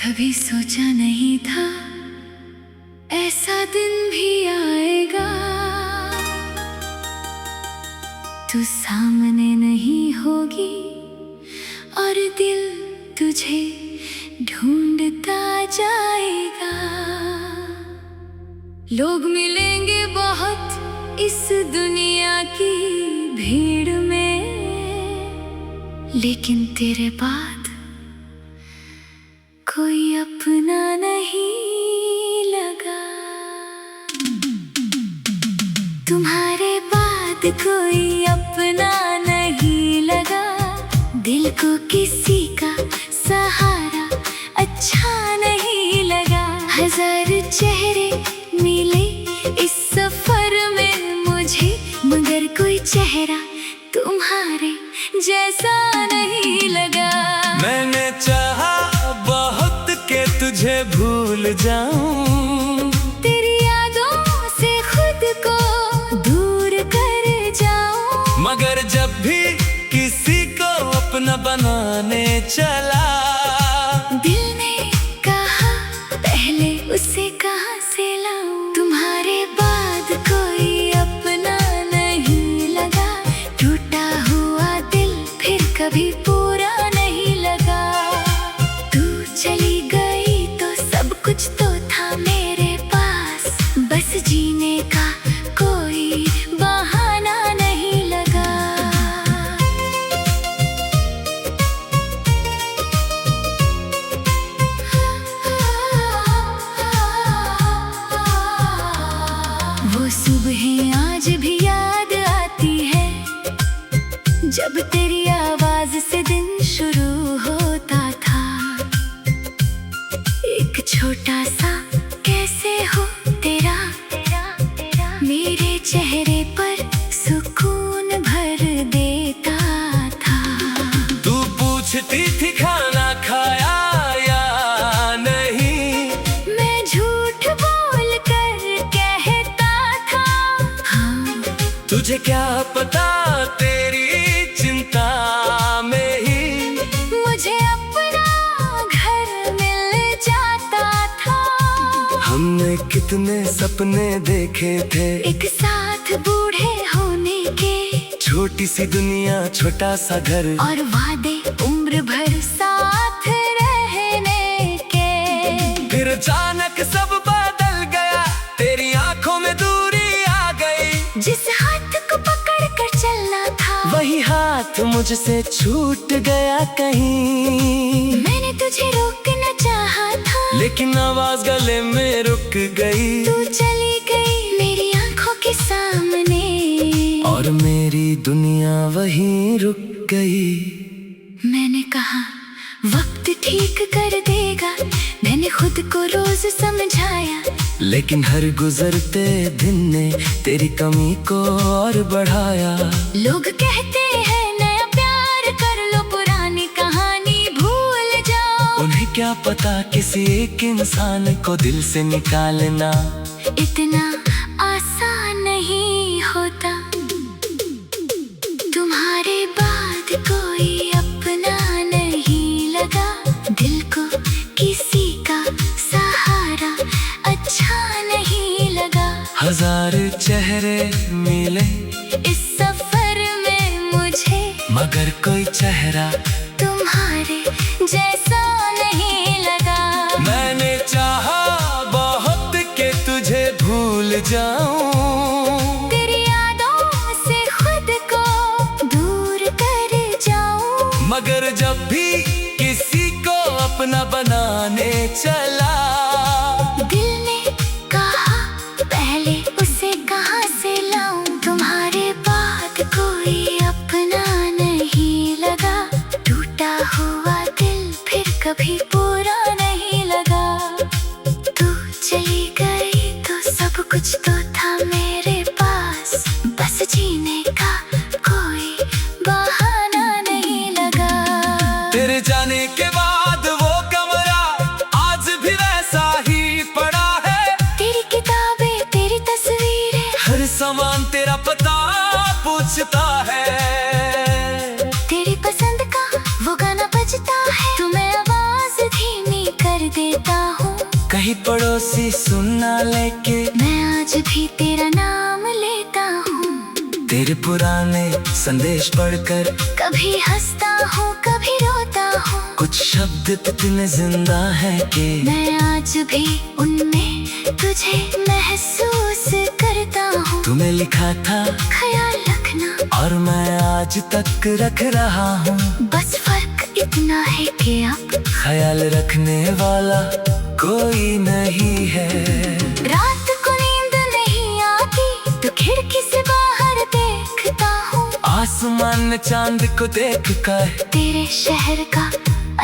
कभी सोचा नहीं था ऐसा दिन भी आएगा। तू सामने नहीं होगी और दिल तुझे ढूंढता जाएगा। लोग मिलेंगे बहुत इस दुनिया की भीड़ में, लेकिन तेरे बाद कोई अपना नहीं लगा। तुम्हारे बाद कोई अपना नहीं लगा। दिल को किसी का सहारा अच्छा नहीं लगा। हजार चेहरे मिले इस सफर में मुझे, मगर कोई चेहरा तुम्हारे जैसा नहीं लगा। मैंने चाहा बहुत के तुझे भूल जाऊं, तेरी यादों से खुद को दूर कर जाऊं, मगर जब भी किसी को अपना बनाने चला, दिल ने कहा पहले उसे कहाँ से लाऊं। तुम्हारे बाद कोई अपना नहीं लगा। टूटा हुआ दिल फिर कभी पूरा नहीं लगा। तू चली गई तो सब कुछ तो था मेरे पास, बस जीने का कोई बहाना नहीं लगा। वो सुबह आज भी याद आती है, जब तेरी आवाज से दिन शुरू होता था। एक छोटा सा कैसे हो तेरा मेरे चेहरे पर सुकून भर देता था। तू पूछती थी खाना खाया या नहीं, मैं झूठ बोल कर कहता था हाँ। तुझे क्या पता तेरी चिंता में ही मुझे अपना घर मिल जाता था। हमने कितने सपने देखे थे, एक साथ बूढ़े होने के, छोटी सी दुनिया छोटा सा घर, और वादे उम्र भर साथ रहने के। फिर अचानक सब बदल गया, तेरी आंखों में दूरी आ गई। जिस हाथ को पकड़ कर चलना था, वही हाथ मुझसे छूट गया कहीं। मैंने तुझे रोकना चाहा था, लेकिन आवाज गले में रुक गई। तू चली गई मेरी आंखों के सामने, और मेरी दुनिया वहीं रुक गई। मैंने कहा वक्त ठीक कर देगा, मैंने खुद को रोज समझाया, लेकिन हर गुजरते दिन ने तेरी कमी को और बढ़ाया। लोग कहते हैं नया प्यार कर लो, पुरानी कहानी भूल जाओ। उन्हें क्या पता किसी एक इंसान को दिल से निकालना इतना आसान नहीं होता। तुम्हारे बाद कोई अपना नहीं लगा। दिल को किसी का सहारा अच्छा नहीं लगा। हजार चेहरे मिले इस सफर में मुझे, मगर कोई चेहरा तुम्हारे जैसा नहीं लगा। मैंने चाहा बहुत के तुझे भूल जाऊं, तेरी यादों से खुद को दूर कर जाऊं, मगर जब भी किसी को अपना बनाने चला, दिल ने कहा पहले उसे कहाँ से लाऊं। तुम्हारे बाद कोई अपना नहीं लगा। टूटा हुआ दिल फिर कभी पूरा नहीं लगा। तू चली गई तो सब कुछ तो था मेरे पास, बस जीने का कोई बहाना नहीं लगा। तेरे जाने के बाद वो कमरा आज भी वैसा ही पड़ा है। तेरी किताबें, तेरी तस्वीरें, हर सामान तेरा पता पूछता है। तेरी पसंद का वो गाना बजता है। तुम्हें आवाज धीमी कर दे पड़ोसी सुनना लेके मैं आज भी तेरा नाम लेता हूँ। तेरे पुराने संदेश पढ़कर कभी हंसता हूँ कभी रोता हूँ। कुछ शब्द इतने जिंदा है कि मैं आज भी उनमें तुझे महसूस करता हूँ। तुम्हें लिखा था ख्याल रखना और मैं आज तक रख रहा हूँ। बस फर्क इतना है कि अब ख्याल रखने वाला कोई नहीं है। रात को नींद नहीं आती तो खिड़की से बाहर देखता हूँ। आसमान में चांद को देख कर तेरे शहर का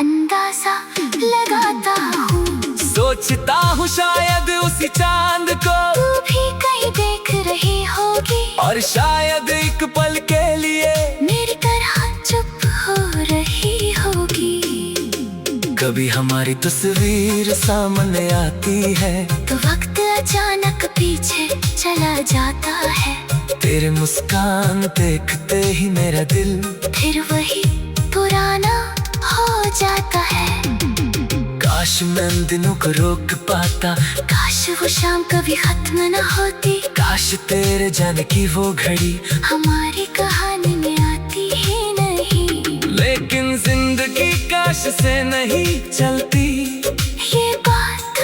अंदाजा लगाता हूँ। सोचता हूँ शायद उसी चांद को तू भी कहीं देख रही होगी और शायद एक पल के लिए मेरी तरह चुप हो रही होगी। कभी हमारी तस्वीर सामने आती है तो वक्त अचानक पीछे चला जाता है। तेरे मुस्कान देखते ही मेरा दिल फिर वही पुराना हो जाता है। काश मैं उन दिनों को रोक पाता, काश वो शाम कभी खत्म न होती। काश तेरे जाने की वो घड़ी हमारी कहानी में आती ही नहीं। लेकिन जिंदगी काश से नहीं चलती। ये बात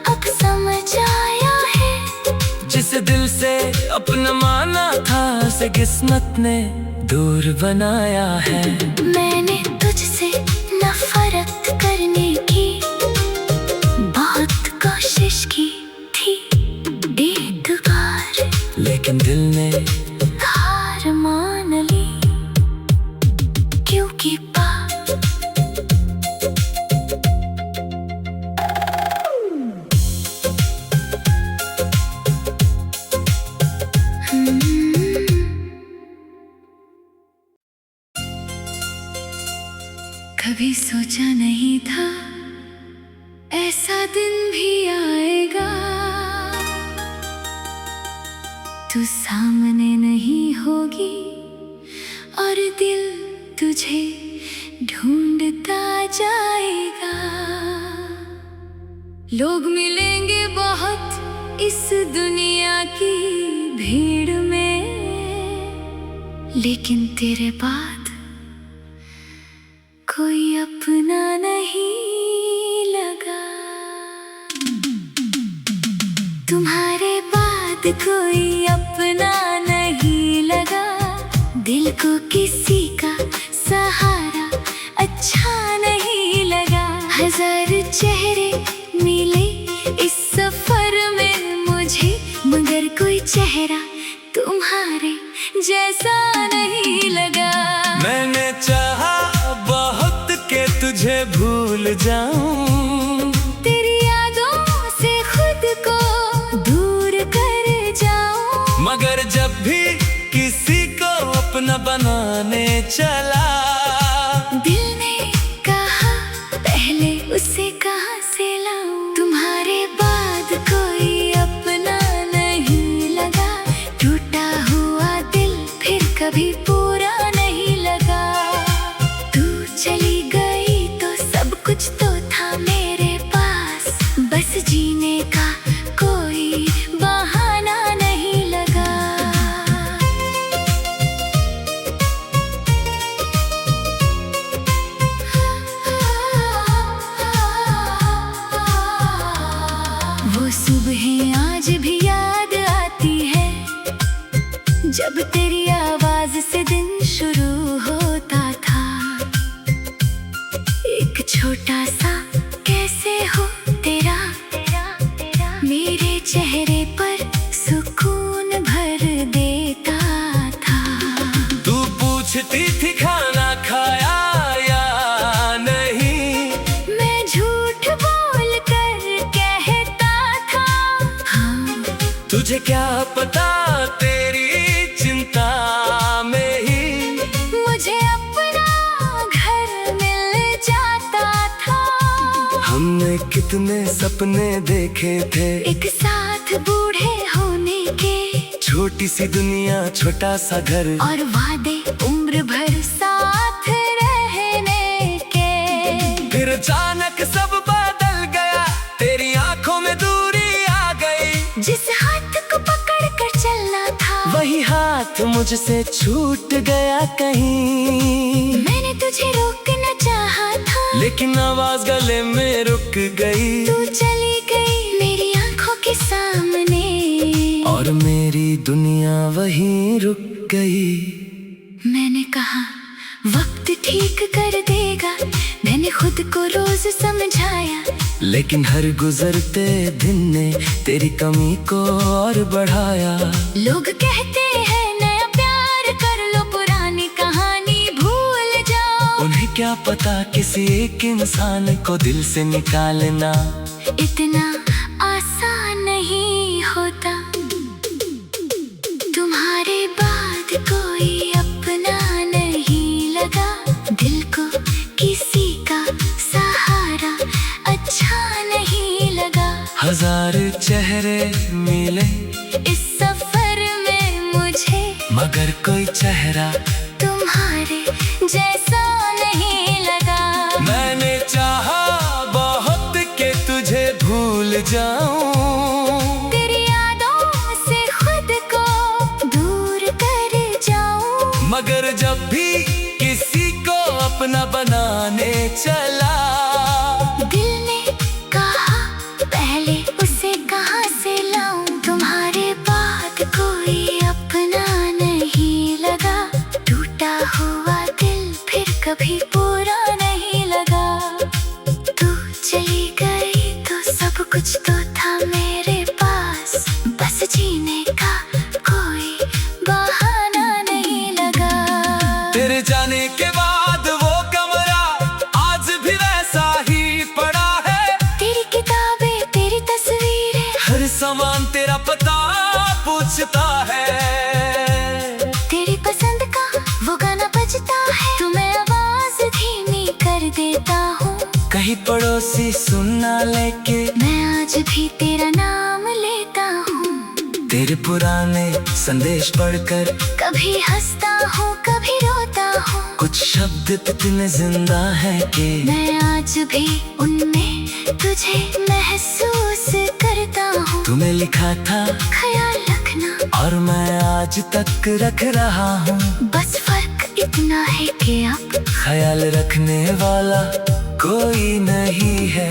अब समझ आया है। जिस दिल से अपना माना था उसे किस्मत ने दूर बनाया है। मैंने तुझसे नफरत करने की बहुत कोशिश की थी एक बार, लेकिन दिल ने हार मान ली क्योंकि कभी सोचा नहीं था ऐसा दिन भी आएगा। तू सामने नहीं होगी और दिल तुझे ढूंढता जाएगा। लोग मिलेंगे बहुत इस दुनिया की भीड़ में, लेकिन तेरे बाद कोई अपना नहीं लगा। तुम्हारे बाद कोई अपना नहीं लगा। दिल को किसी का सहारा अच्छा नहीं लगा। हजार चेहरे मिले इस सफर में मुझे, मगर कोई चेहरा तुम्हारे जैसा नहीं लगा। मैंने चाहा बहुत के तुझे भूल जाऊं, तेरी यादों से खुद को दूर कर जाऊं। मगर जब भी किसी को अपना बनाने चला, दिल ने कहा पहले उसे कहाँ से लाऊं। तुम्हारे बाद कोई अपना नहीं लगा। टूटा हुआ दिल फिर कभी पूरा नहीं लगा। तू चली गई तो सब कुछ तो था मेरे पास, बस जीने का कोई बहाना नहीं लगा। वो सुबह आज भी याद आती है जब तेरी आवाज से दिन शुरू होता था। एक छोटा सा कैसे हो तेरा मेरे चेहरे पर सुकून भर देता था। तू पूछती थी खाना खाया या नहीं, मैं झूठ बोल कर कहता था हाँ। तुझे क्या पता तेरी चिंता में ही मुझे अपना घर मिल जाता था। हमने कितने सपने देखे थे, एक साथ बूढ़े होने के, छोटी सी दुनिया छोटा सा घर, और वादे उम्र भर साथ रहने के। फिर अचानक सब बदल गया। तेरी आंखों में दूर हाथ मुझसे छूट गया कहीं। मैंने तुझे रोकना चाहा था, लेकिन आवाज गले में रुक गई। तू चली गई मेरी आंखों के सामने, और मेरी दुनिया वहीं रुक गई। मैंने कहा वक्त ठीक कर देगा, मैंने खुद को रोज समझाया, लेकिन हर गुजरते दिन ने तेरी कमी को और बढ़ाया। लोग कहते हैं नया प्यार कर लो, पुरानी कहानी भूल जाओ। उन्हें क्या पता किसी एक इंसान को दिल से निकालना इतना आसान नहीं होता। तुम्हारे बाद कोई अपना नहीं लगा, दिल को किसी का सहारा अच्छा नहीं लगा। हजार चेहरे मिले इस सफर में मुझे, मगर कोई चेहरा तुम्हारे जैसा नहीं लगा। मैंने चाहा बहुत कि तुझे भूल जाऊं, तेरी यादों से खुद को दूर कर जाऊं, मगर जब भी किसी को अपना बनाने चला, दिल ने कहा पहले उसे कहाँ से लाऊं। तुम्हारे बाद कोई अपना नहीं लगा, टूटा हुआ दिल फिर कभी पूरा नहीं लगा। तू चली गई तो सब कुछ तो था मेरे पास, बस जीने का कोई बहाना नहीं लगा। तेरे जाने के बाद वो कमरा आज भी वैसा ही पड़ा है। तेरी किताबें, तेरी तस्वीरें, हर सामान तेरा पता पूछता है। तेरी पसंद का वो गाना बजता है, तो मैं आवाज धीमी कर देता हूँ। कहीं पड़ोसी सुनना लेके मैं आज भी तेरा नाम लेता हूँ। तेरे पुराने संदेश पढ़कर कभी हंसता हूँ कभी रोता हूँ, कुछ शब्द इतने जिंदा है कि मैं आज भी उनमें तुझे महसूस करता हूँ। तुम्हें लिखा था ख्याल रखना, और मैं आज तक रख रहा हूँ। बस फर्क इतना है कि अब ख्याल रखने वाला कोई नहीं है।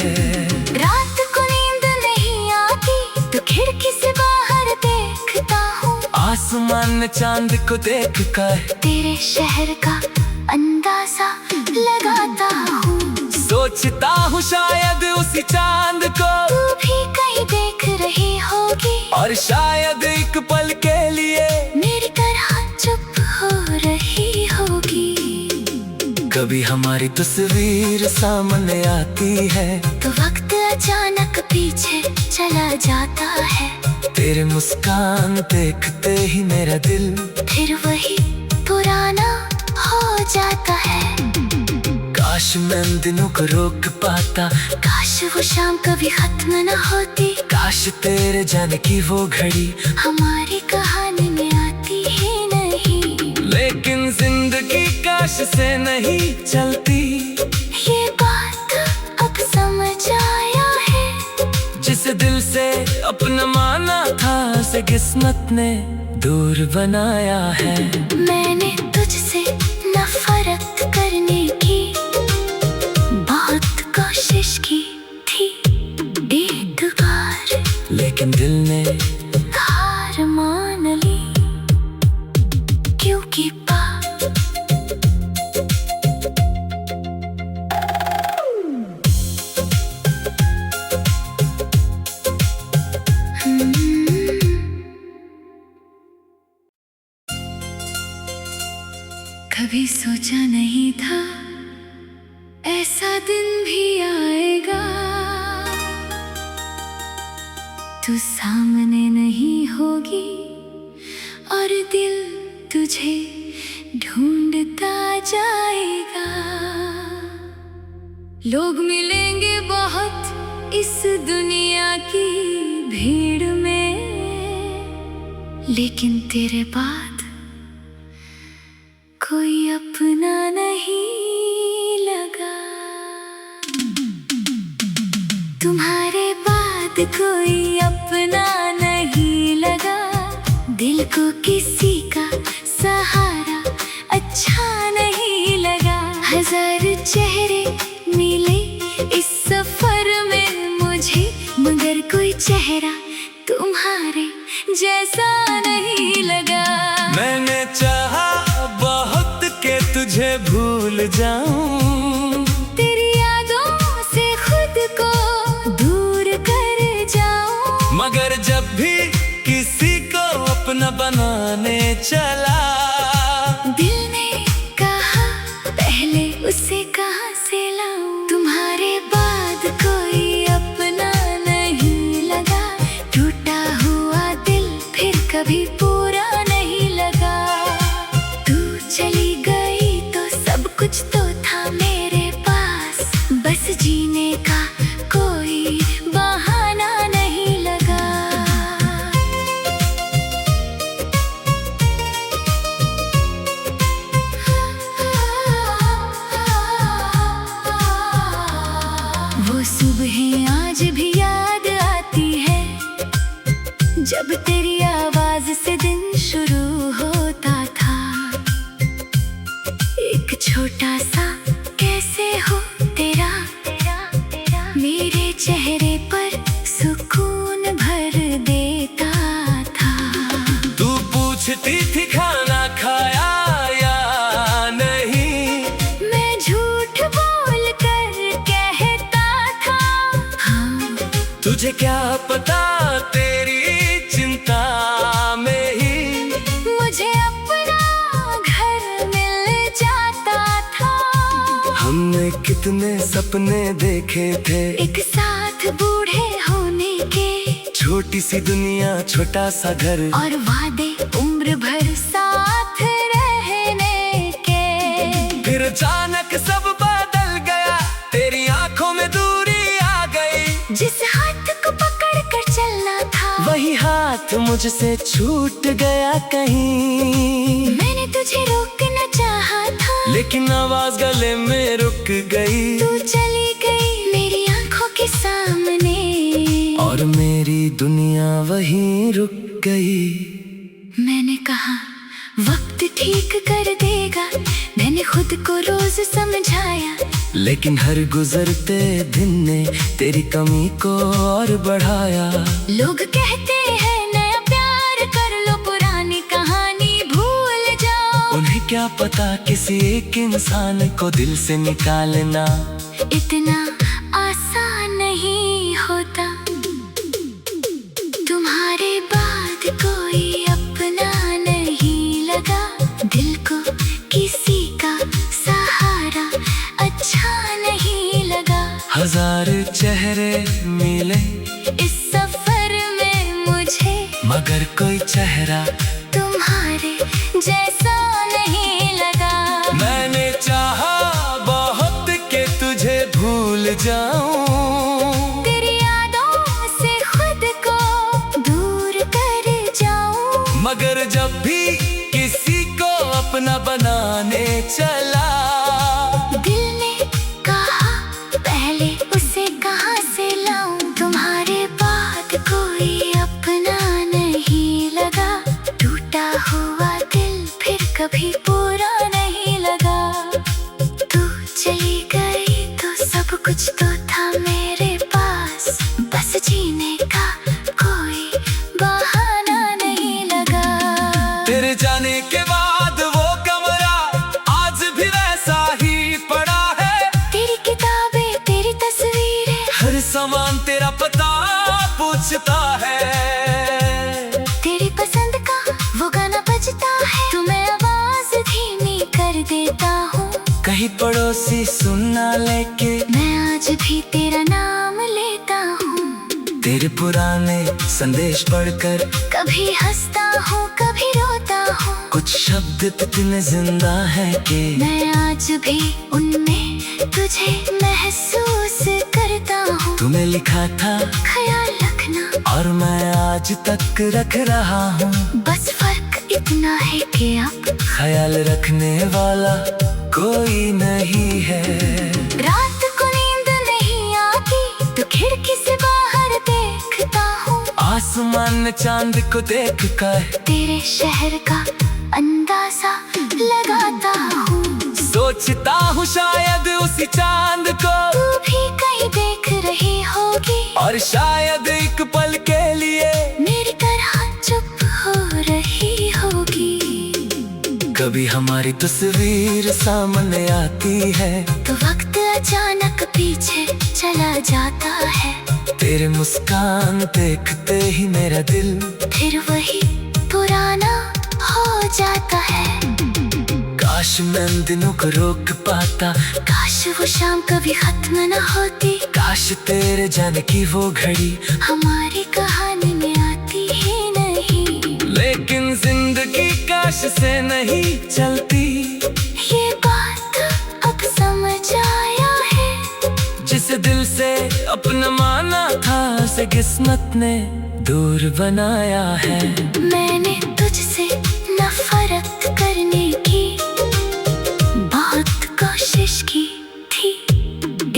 रात को नींद नहीं आती तो खिड़की से बाहर देखता हूँ, आसमान में चांद को देख कर तेरे शहर का अंदाजा लगाता हूँ। सोचता हूँ शायद उसी चांद को तू भी कहीं देख रही होगी, और शायद एक पल के लिए मेरी तरह चुप हो रही होगी। कभी हमारी तस्वीर सामने आती है, तो वक्त अचानक पीछे चला जाता है, तेरे मुस्कान देखते ही मेरा दिल फिर वही पुराना हो जाता है। काश मैं उन दिनों को रोक पाता, काश वो शाम कभी खत्म न होती, काश तेरे जाने की वो घड़ी हमारी कहानी में आती ही नहीं। लेकिन जिंदगी काश से नहीं चलती, ये बात अब समझ आया है। जिस दिल से अपना माना था उसे किस्मत ने दूर बनाया है। मैंने तुझसे नफरत करने की बहुत कोशिश की थी एक बार, लेकिन दिल ने हार मान ली, क्योंकि कभी सोचा नहीं था ऐसा दिन भी आएगा, तू सामने नहीं होगी और दिल तुझे ढूंढता जाएगा। लोग मिलेंगे बहुत इस दुनिया की भीड़ में, लेकिन तेरे बाद कोई अपना नहीं लगा। तुम्हारे बाद कोई अपना नहीं लगा, दिल को किसी का सहारा अच्छा नहीं लगा। हजार चेहरे मिले इस सफर में मुझे, मगर कोई चेहरा तुम्हारे जैसा नहीं लगा। मैंने चाहा बहुत के तुझे भूल जाऊं, तेरी यादों से खुद को दूर कर जाऊं, मगर जब भी किसी को अपना बनाने चला, दिल ने कहा पहले उसे कहाँ से लाऊं। तुम्हारे बाद कोई अपना नहीं लगा, टूटा हुआ दिल फिर कभी पूरा नहीं लगा। तू चली गई तो सब कुछ तो था मेरे पास, बस जीने का कोई बहाना नहीं लगा। वो सुबह आज भी याद आती है, जब तेरी आवाज से दिन शुरू होता था। एक छोटा सा कैसे हो तेरा, मेरे चेहरे पर सुकून भर देता था। तू पूछती थी खाना खाया या नहीं, मैं झूठ बोल कर कहता था हाँ। तुझे क्या पता तेरी चिंता में ही मुझे अपना घर मिल जाता था। हमने कितने सपने देखे थे, एक साथ बूढ़े होने के, छोटी सी दुनिया छोटा सा घर, और वादे उम्र भर साथ रहने के। फिर अचानक सब बदल गया, तेरी आंखों में दूरी आ गई। जिस हाथ को पकड़ कर चलना था, वही हाथ मुझसे छूट गया कहीं। मैंने तुझे रोकना चाहा था, लेकिन आवाज गले में रुक गई। तू चली गई मेरी आंखों के सामने, और मेरी दुनिया वहीं रुक गई। मैंने कहा वक्त ठीक कर देगा, मैंने खुद को रोज समझाया, लेकिन हर गुजरते दिन ने तेरी कमी को और बढ़ाया। लोग कहते हैं नया प्यार कर लो, पुरानी कहानी भूल जाओ। उन्हें क्या पता किसी एक इंसान को दिल से निकालना इतना आसान नहीं होता। तुम्हारे बाद कोई अपना नहीं लगा, दिल को किसी का सहारा अच्छा नहीं लगा। हजार चेहरे मिले इस सफर में मुझे, मगर कोई चेहरा तुम्हारे जैसा नहीं लगा। मैंने चाहा बहुत के तुझे भूल जाऊं, तेरी यादों से खुद को दूर कर जाऊं, मगर जब भी किसी को अपना बनाने चला, दिल ने कहा पहले उसे कहाँ से लाऊं। तुम्हारे बाद कोई अपना नहीं लगा, टूटा हुआ दिल फिर कभी पूरा नहीं लगा। तू चली गई तो सब कुछ तो था मेरे पास, बस जीने का कोई बहाना नहीं लगा। तेरे जाने के बाद वो कमरा आज भी वैसा ही पड़ा है। तेरी किताबें, तेरी तस्वीरें, हर सामान तेरा पता पूछता है। तेरी पसंद का वो गाना बजता है, तो मैं आवाज धीमी कर देता हूँ। कहीं पड़ोसी सुनना लेके मैं आज भी तेरा नाम लेता हूँ। तेरे पुराने संदेश पढ़कर कभी हंसता हूँ कभी रोता हूँ, कुछ शब्द इतने जिंदा है कि मैं आज भी उनमें तुझे महसूस करता हूँ। तुम्हें लिखा था ख्याल रखना, और मैं आज तक रख रहा हूँ। बस फर्क इतना है कि अब ख्याल रखने वाला कोई नहीं है। रात को नींद नहीं आती तो खिड़की से बाहर देखता हूँ। आसमान आसमान चांद को देख कर तेरे शहर का अंदाजा लगाता हूँ। सोचता हूँ शायद उसी चांद को तू भी कहीं देख रही होगी, और शायद एक पल के लिए मेरी तरह चुप हो रही होगी। कभी हमारी तस्वीर सामने आती है तो वक्त अचानक पीछे चला जाता है। तेरे मुस्कान देखते ही मेरा दिल फिर वही पुराना हो जाता है। काश मैं उन दिनों को रोक पाता, काश वो शाम कभी खत्म न होती, काश तेरे जाने की वो घड़ी हमारी कहानी में आती ही नहीं। लेकिन जिंदगी काश से नहीं चलती, ये बात अब समझ आया है। जिसे दिल से अपना माना था उसे किस्मत ने दूर बनाया है। मैंने तुझसे नफरत करने की बहुत कोशिश की थी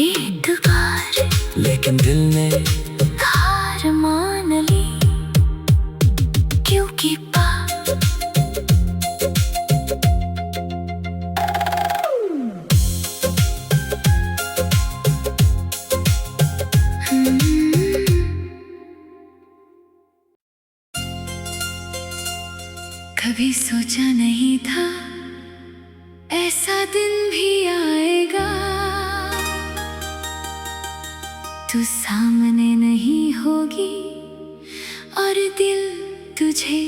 एक बार, लेकिन दिल ने हार मान ली। क्योंकि कभी सोचा नहीं था ऐसा दिन भी आएगा। तू सामने नहीं होगी और दिल तुझे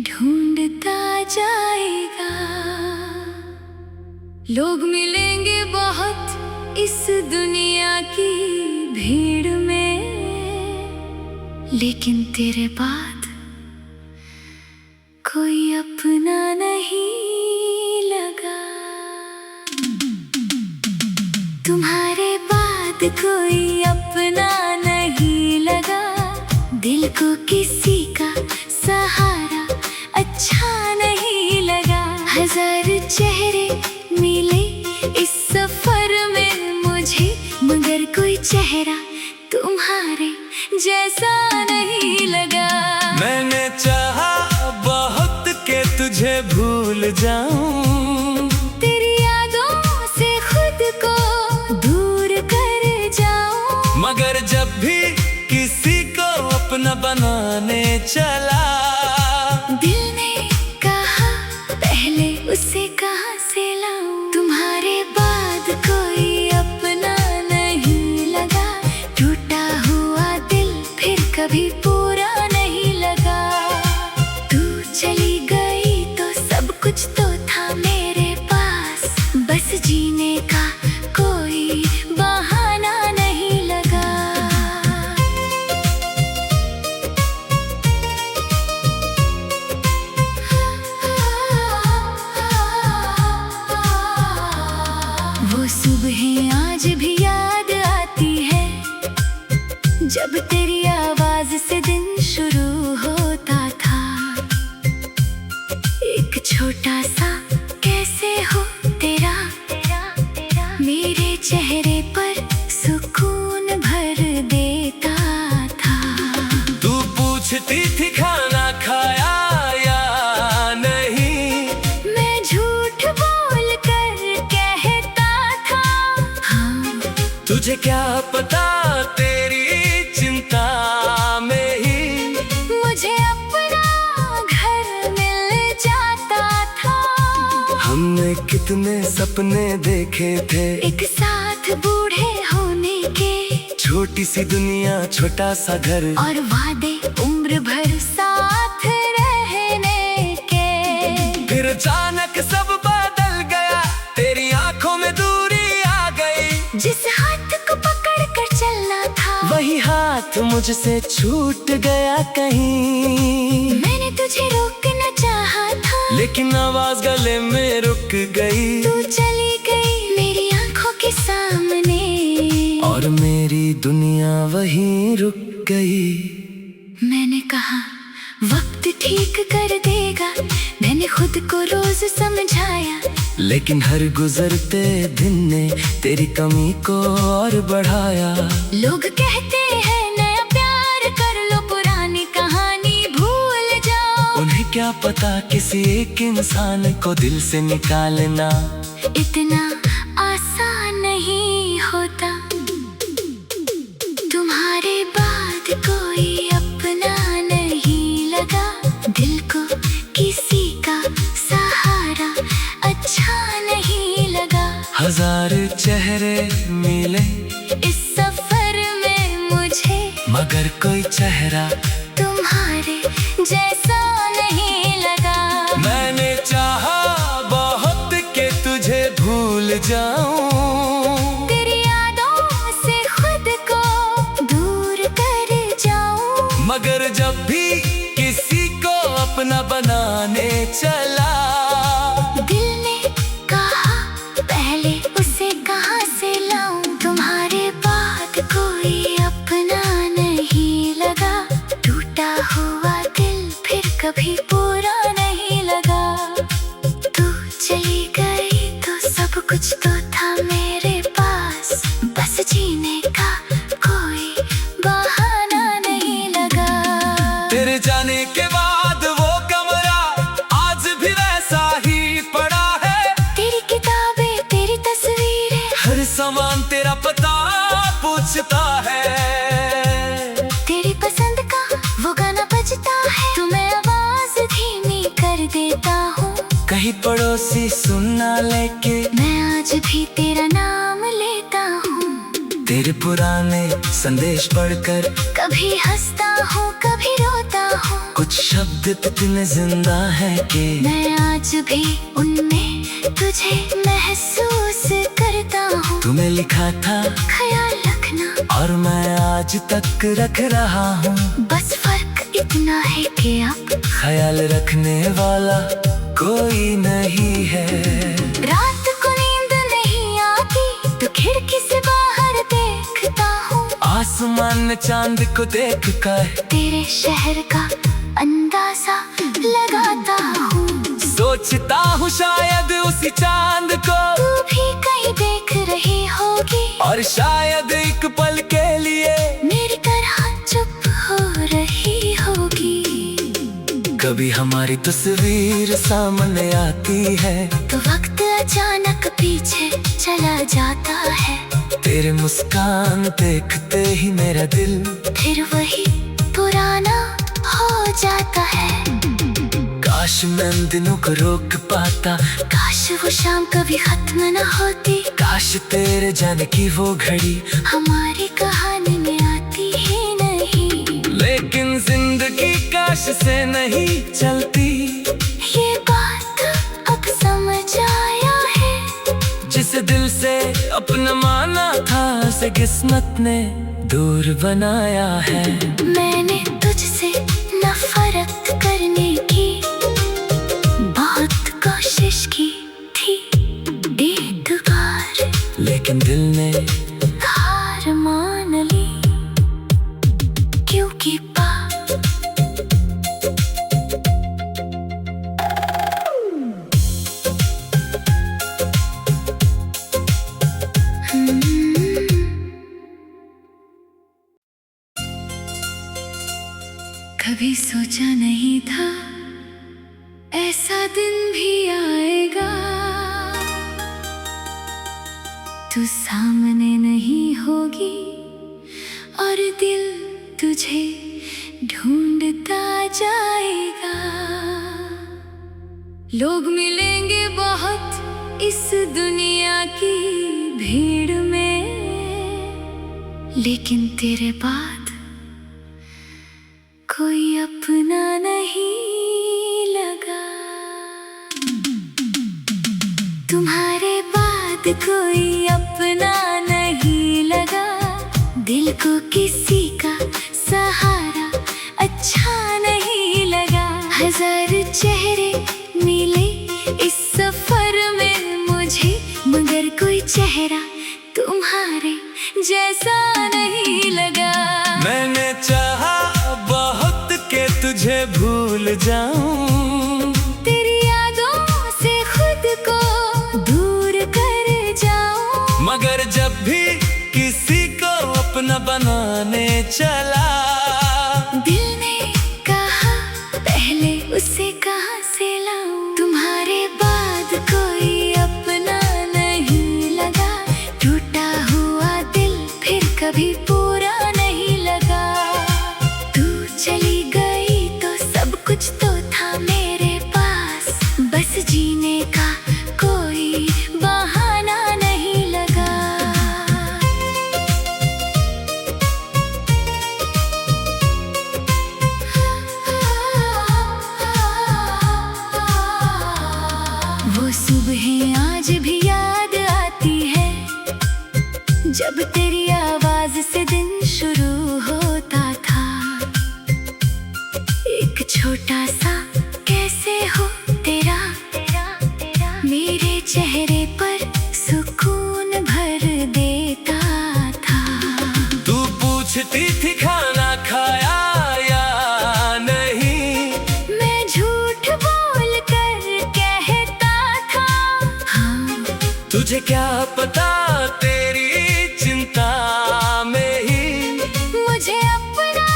ढूंढता जाएगा। लोग मिलेंगे बहुत इस दुनिया की भीड़ में, लेकिन तेरे बाद कोई अपना नहीं लगा। तुम्हारे बाद कोई अपना नहीं लगा। दिल को किसी का सहारा अच्छा नहीं लगा। हजार चेहरे मिले इस सफर में मुझे, मगर कोई चेहरा तुम्हारे जैसा नहीं लगा। मैंने चाहा बहुत के तुझे भूल जाऊं, तेरी यादों से खुद को दूर कर जाऊं, मगर जब भी किसी को अपना बनाने चला, दिल ने कहा पहले उसे कहाँ से लाऊं। तुम्हारे बाद कोई अपना नहीं लगा। टूटा हुआ दिल फिर कभी पूरा नहीं लगा। तू चली गई तो सब कुछ तो था मेरे पास, बस जीने का कोई बहाना नहीं लगा। वो सुबहें आज भी याद आती है, जब तेरी आवाज से दिन शुरू होता था। एक छोटा सा कैसे हो तेरा मेरे चेहरे पर सुकून भर देता था। तू पूछती थी खाना खाया या नहीं, मैं झूठ बोल कर कहता था हाँ। तुझे क्या पता तेरी चिंता में ही मुझे अपना घर मिल जाता था। हमने कितने सपने देखे थे, एक साथ बूढ़े होने के, छोटी सी दुनिया छोटा सा घर, और वादे उम्र भर साथ रहने के। फिर अचानक सब बदल गया, तेरी आंखों में दूरी आ गई। जिस हाथ को पकड़ कर चलना था, वही हाथ मुझसे छूट गया कहीं। मैंने तुझे रोकना चाहा था, लेकिन आवाज गले में रुक गई। तू चली गई मेरी आंखों के सामने, और मेरी दुनिया वहीं रुक गई। मैंने कहा वक्त ठीक कर देगा, मैंने खुद को रोज समझाया, लेकिन हर गुजरते दिन ने तेरी कमी को और बढ़ाया। लोग कहते हैं नया प्यार कर लो, पुरानी कहानी क्या पता किसी एक इंसान को दिल से निकालना इतना आसान नहीं होता। तुम्हारे बाद कोई अपना नहीं लगा, दिल को किसी का सहारा अच्छा नहीं लगा। हजार चेहरे मिले इस सफर में मुझे, मगर कोई चेहरा तुम्हारे जैसा नहीं लगा। मैंने चाहा बहुत कि तुझे भूल जाऊं, तेरी यादों से खुद को दूर कर जाऊं, मगर जब भी किसी को अपना बनाने चला, दिल ने कहा पहले उसे कहाँ से लाऊं। तुम्हारे बाद कोई अपना नहीं लगा, टूटा हुआ दिल फिर कभी पूरा नहीं लगा। तू चली गई तो सब कुछ तो था मेरे पास, बस जीने का कोई बहाना नहीं लगा। तेरे जाने के बाद वो कमरा आज भी वैसा ही पड़ा है। तेरी किताबें, तेरी तस्वीरें, हर सामान तेरा पता पूछता है। तेरी पसंद का वो गाना बजता है, तो मैं आवाज धीमी कर देता हूँ। कहीं पड़ोसी सुनना लेके मैं आज भी तेरा नाम लेता हूँ। तेरे पुराने संदेश पढ़कर कभी हंसता हूँ, कभी रोता हूँ। कुछ शब्द इतने जिंदा है कि मैं आज भी उनमें तुझे महसूस करता हूँ। तुम्हें लिखा था ख्याल रखना, और मैं आज तक रख रहा हूँ। बस फर्क इतना है कि अब ख्याल रखने वाला कोई नहीं है। रात को नींद नहीं आती तो खिड़की से बाहर देखता हूँ। आसमान चांद को देख कर तेरे शहर का अंदाजा लगाता हूँ। सोचता हूँ शायद उसी चांद को तू भी कहीं देख रही होगी, और शायद एक पल के लिए मेरी तरह चुप हो रही होगी। कभी हमारी तस्वीर सामने आती है तो वक्त अचानक पीछे चला जाता है। तेरे मुस्कान देखते ही मेरा दिल फिर वही पुराना हो जाता है। काश मैं उन दिनों को रोक पाता, काश वो शाम कभी खत्म न होती, काश तेरे जाने की वो घड़ी हमारी कहानी में आती ही नहीं। लेकिन जिंदगी काश से नहीं चलती, ये बात अब समझ आया है। जिसे दिल से अपना माना था उसे किस्मत ने दूर बनाया है। मैंने तुझसे नफरत करने की बहुत कोशिश की थी एक बार, लेकिन दिल ने हार मान ली, क्योंकि कभी सोचा नहीं था ऐसा दिन भी आएगा। तू सामने नहीं होगी और दिल तुझे ढूंढता जाएगा। लोग मिलेंगे बहुत इस दुनिया की भीड़ में, लेकिन तेरे बाद कोई अपना नहीं लगा। तुम्हारे बाद कोई अपना नहीं लगा, दिल को किसी का सहारा अच्छा नहीं लगा। हजार चेहरे मिले इस सफर में मुझे, मगर कोई चेहरा तुम्हारे जैसा नहीं लगा। मैंने चाहा बहुत कि तुझे भूल जाऊं, तेरी यादों से खुद को दूर कर जाऊं, मगर जब भी किसी को अपना बनाने चला, दिल ने कहा पहले उसे कहा कभी पूरा नहीं लगा। तू चली गई तो सब कुछ तो था मेरे पास, बस जीने का कोई बहाना नहीं लगा। वो सुबह आज भी याद आती है, जब तेरी आवाज से दिन शुरू होता था। एक छोटा सा कैसे हो तेरा मेरे चेहरे पर सुकून भर देता था। तू पूछती थी खाना खाया या नहीं, मैं झूठ बोल कर कहता था हाँ। तुझे क्या पता तेरी चिंता में ही मुझे अपना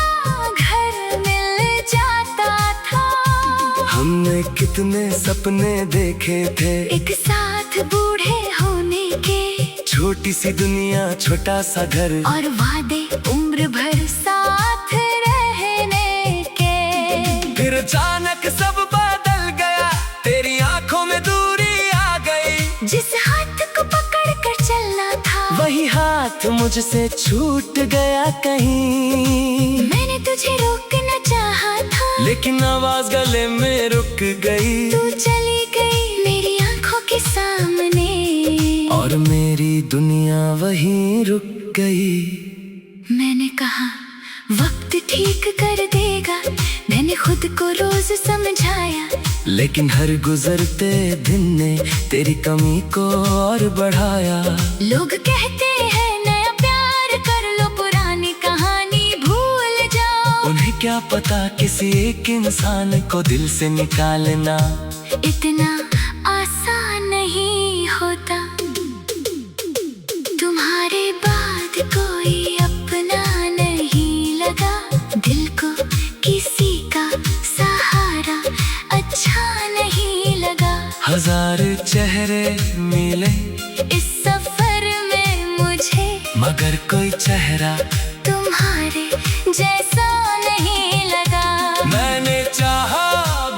घर मिल जाता था। हमने कितने सपने देखे थे, एक साथ बूढ़े होने के, छोटी सी दुनिया छोटा सा घर, और वादे उम्र भर साथ रहने के। फिर अचानक सब बदल गया, तेरी आंखों में दूरी आ गई। जिस हाथ को पकड़ कर चलना था, वही हाथ मुझसे छूट गया कहीं। मैंने तुझे रोकना चाहा था, लेकिन आवाज गले में रुक गई। तू चली गई मेरी आंखों के सामने, और मेरी दुनिया वहीं रुक गई। मैंने कहा वक्त ठीक कर देगा, मैंने खुद को रोज समझाया। लेकिन हर गुजरते दिन ने तेरी कमी को और बढ़ाया। लोग कहते हैं नया प्यार कर लो, पुरानी कहानी भूल जाओ। उन्हें क्या पता किसी एक इंसान को दिल से निकालना इतना आसान नहीं होता। तुम्हारे बाद कोई अपना नहीं लगा, दिल को किसी का सहारा अच्छा नहीं लगा। हजार चेहरे मिले इस सफर में मुझे, मगर कोई चेहरा तुम्हारे जैसा नहीं लगा। मैंने चाहा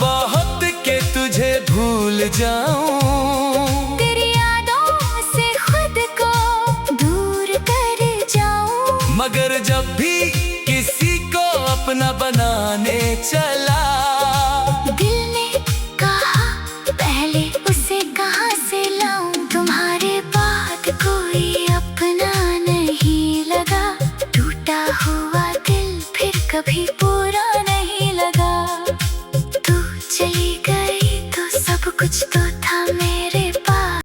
बहुत कि तुझे भूल जाऊं, तेरी यादों से खुद को दूर कर जाऊं। मगर जब भी किसी को अपना बनाने चला, दिल ने कहा पहले उसे कहाँ से लाऊं। तुम्हारे बाद कोई अपना नहीं लगा, टूटा हुआ दिल फिर कभी पूरा नहीं लगा। तू चली गई तो सब कुछ तो